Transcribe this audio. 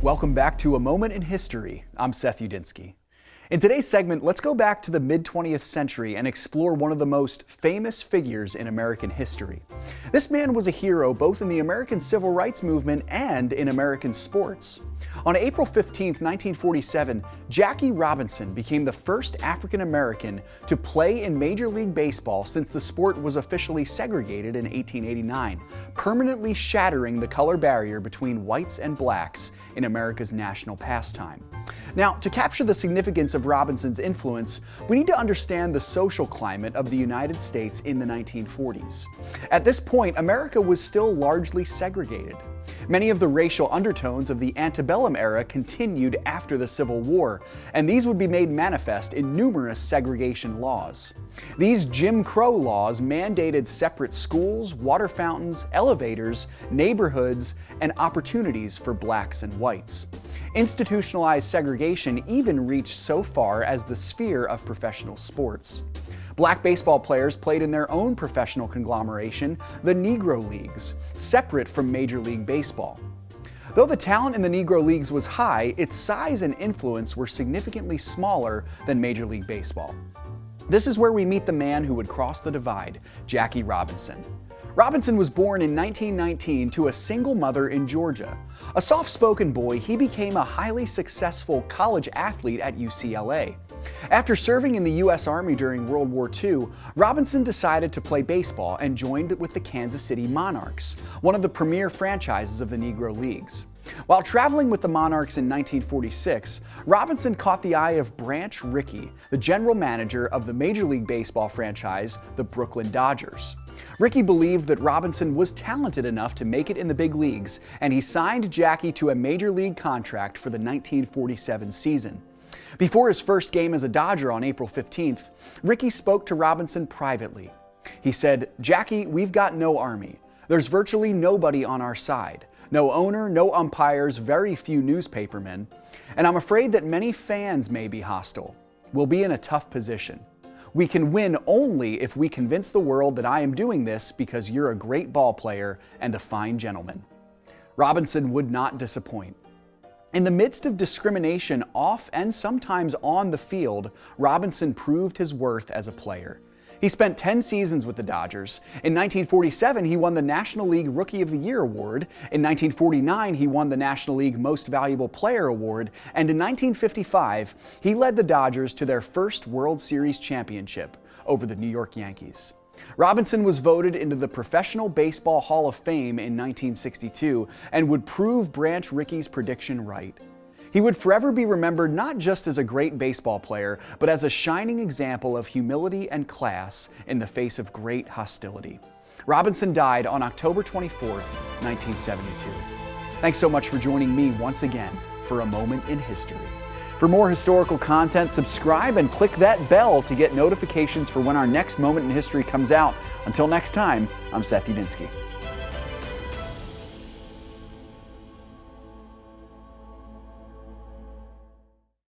Welcome back to A Moment in History. I'm 𝙎𝙬𝘎𝘎. In today's segment, let's go back to the mid-20th century and explore one of the most famous figures in American history. This man was a hero both in the American Civil Rights Movement and in American sports. On April 15, 1947, Jackie Robinson became the first African American to play in Major League Baseball since the sport was officially segregated in 1889, permanently shattering the color barrier between whites and blacks in America's national pastime. Now, to capture the significance of Robinson's influence, we need to understand the social climate of the United States in the 1940s. At this point, America was still largely segregated. Many of the racial undertones of the antebellum era continued after the Civil War, and these would be made manifest in numerous segregation laws. These Jim Crow laws mandated separate schools, water fountains, elevators, neighborhoods, and opportunities for blacks and whites. Institutionalized segregation even reached so far as the sphere of professional sports. Black baseball players played in their own professional conglomeration, the Negro Leagues, separate from Major League Baseball. Though the talent in the Negro Leagues was high, its size and influence were significantly smaller than Major League Baseball. This is where we meet the man who would cross the divide, Jackie Robinson. Robinson was born in 1919 to a single mother in Georgia. A soft-spoken boy, he became a highly successful college athlete at UCLA. After serving in the U.S. Army during World War II, Robinson decided to play baseball and joined with the Kansas City Monarchs, one of the premier franchises of the Negro Leagues. While traveling with the Monarchs in 1946, Robinson caught the eye of Branch Rickey, the general manager of the Major League Baseball franchise, the Brooklyn Dodgers. Rickey believed that Robinson was talented enough to make it in the big leagues, and he signed Jackie to a major league contract for the 1947 season. Before his first game as a Dodger on April 15th, Rickey spoke to Robinson privately. He said, "Jackie, we've got no army. There's virtually nobody on our side. No owner, no umpires, very few newspapermen. And I'm afraid that many fans may be hostile. We'll be in a tough position. We can win only if we convince the world that I am doing this because you're a great ball player and a fine gentleman." Robinson would not disappoint. In the midst of discrimination off and sometimes on the field, Robinson proved his worth as a player. He spent 10 seasons with the Dodgers. In 1947, he won the National League Rookie of the Year award. In 1949, he won the National League Most Valuable Player award. And in 1955, he led the Dodgers to their first World Series championship over the New York Yankees. Robinson was voted into the Professional Baseball Hall of Fame in 1962 and would prove Branch Rickey's prediction right. He would forever be remembered not just as a great baseball player, but as a shining example of humility and class in the face of great hostility. Robinson died on October 24th, 1972. Thanks so much for joining me once again for A Moment in History. For more historical content, subscribe and click that bell to get notifications for when our next Moment in History comes out. Until next time, I'm 𝙎𝙬𝘎𝘎𝘎.